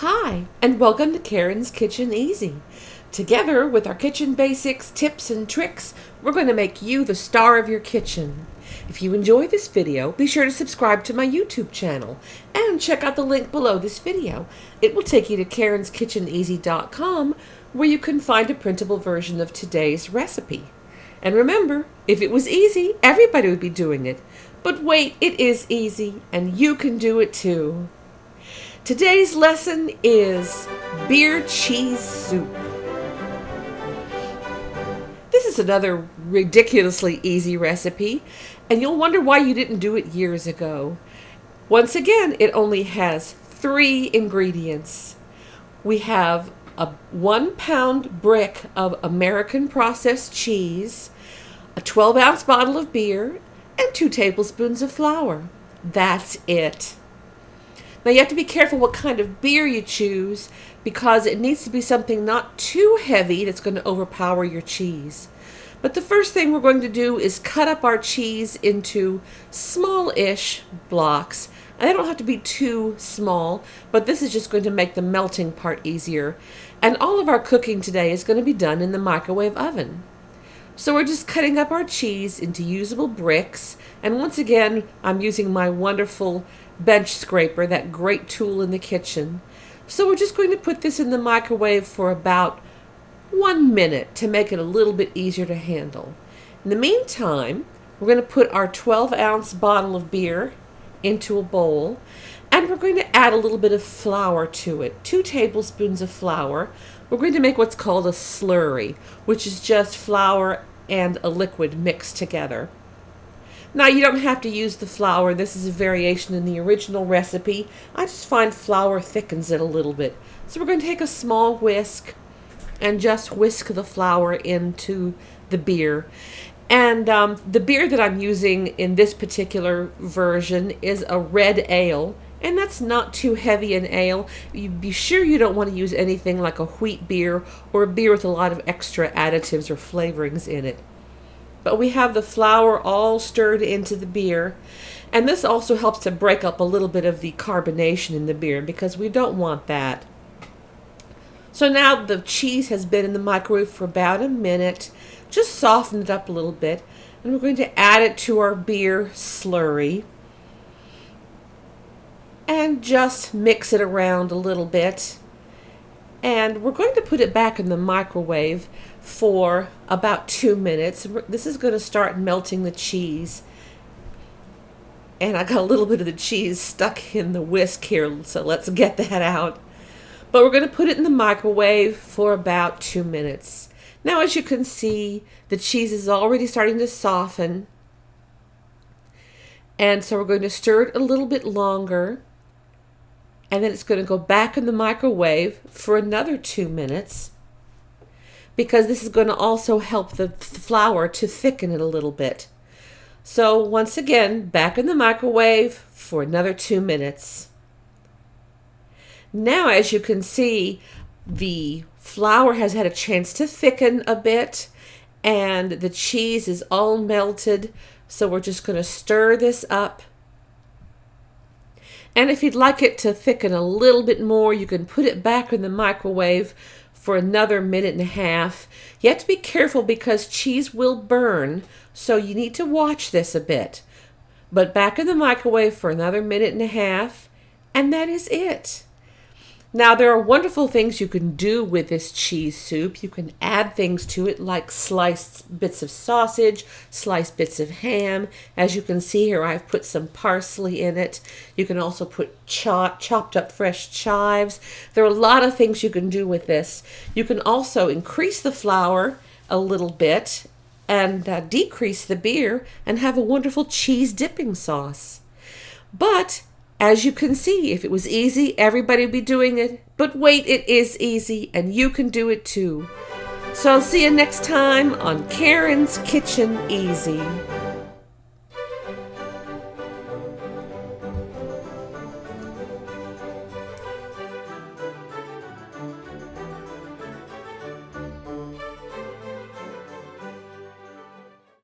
Hi, and welcome to Karen's Kitchen Easy. Together with our kitchen basics, tips, and tricks, we're going to make you the star of your kitchen. If you enjoy this video, be sure to subscribe to my YouTube channel and check out the link below this video. It will take you to karenskitcheneasy.com where you can find a printable version of today's recipe. And remember, if it was easy, everybody would be doing it. But wait, it is easy, and you can do it too. Today's lesson is beer cheese soup. This is another ridiculously easy recipe, and you'll wonder why you didn't do it years ago. Once again, it only has 3 ingredients. We have a 1-pound brick of American processed cheese, a 12-ounce bottle of beer, and 2 tablespoons of flour. That's it. Now you have to be careful what kind of beer you choose because it needs to be something not too heavy that's going to overpower your cheese. But the first thing we're going to do is cut up our cheese into small-ish blocks. And they don't have to be too small, but this is just going to make the melting part easier. And all of our cooking today is going to be done in the microwave oven. So we're just cutting up our cheese into usable bricks. And once again, I'm using my wonderful bench scraper, that great tool in the kitchen. So we're just going to put this in the microwave for about 1 minute to make it a little bit easier to handle. In the meantime, we're going to put our 12-ounce bottle of beer into a bowl, and we're going to add a little bit of flour to it, 2 tablespoons of flour. We're going to make what's called a slurry, which is just flour and a liquid mixed together. Now, you don't have to use the flour. This is a variation in the original recipe. I just find flour thickens it a little bit. So we're going to take a small whisk and just whisk the flour into the beer. And the beer that I'm using in this particular version is a red ale. And that's not too heavy an ale. You be sure you don't want to use anything like a wheat beer or a beer with a lot of extra additives or flavorings in it. But we have the flour all stirred into the beer, and this also helps to break up a little bit of the carbonation in the beer because we don't want that. So now the cheese has been in the microwave for about a minute. Just soften it up a little bit, and we're going to add it to our beer slurry and just mix it around a little bit. And we're going to put it back in the microwave for about 2 minutes. This is going to start melting the cheese. And I got a little bit of the cheese stuck in the whisk here, so let's get that out. But we're going to put it in the microwave for about 2 minutes. Now, as you can see, the cheese is already starting to soften. And so we're going to stir it a little bit longer. And then it's going to go back in the microwave for another 2 minutes because this is going to also help the flour to thicken it a little bit. So once again, back in the microwave for another 2 minutes. Now, as you can see, the flour has had a chance to thicken a bit and the cheese is all melted. So we're just going to stir this up. And if you'd like it to thicken a little bit more, you can put it back in the microwave for another 1.5 minutes. You have to be careful because cheese will burn, so you need to watch this a bit. But back in the microwave for another 1.5 minutes, and that is it. Now, there are wonderful things you can do with this cheese soup. You can add things to it like sliced bits of sausage, sliced bits of ham. As you can see here, I've put some parsley in it. You can also put chopped up fresh chives. There are a lot of things you can do with this. You can also increase the flour a little bit and decrease the beer and have a wonderful cheese dipping sauce. But as you can see, if it was easy, everybody would be doing it. But wait, it is easy, and you can do it too. So I'll see you next time on Karen's Kitchen Easy.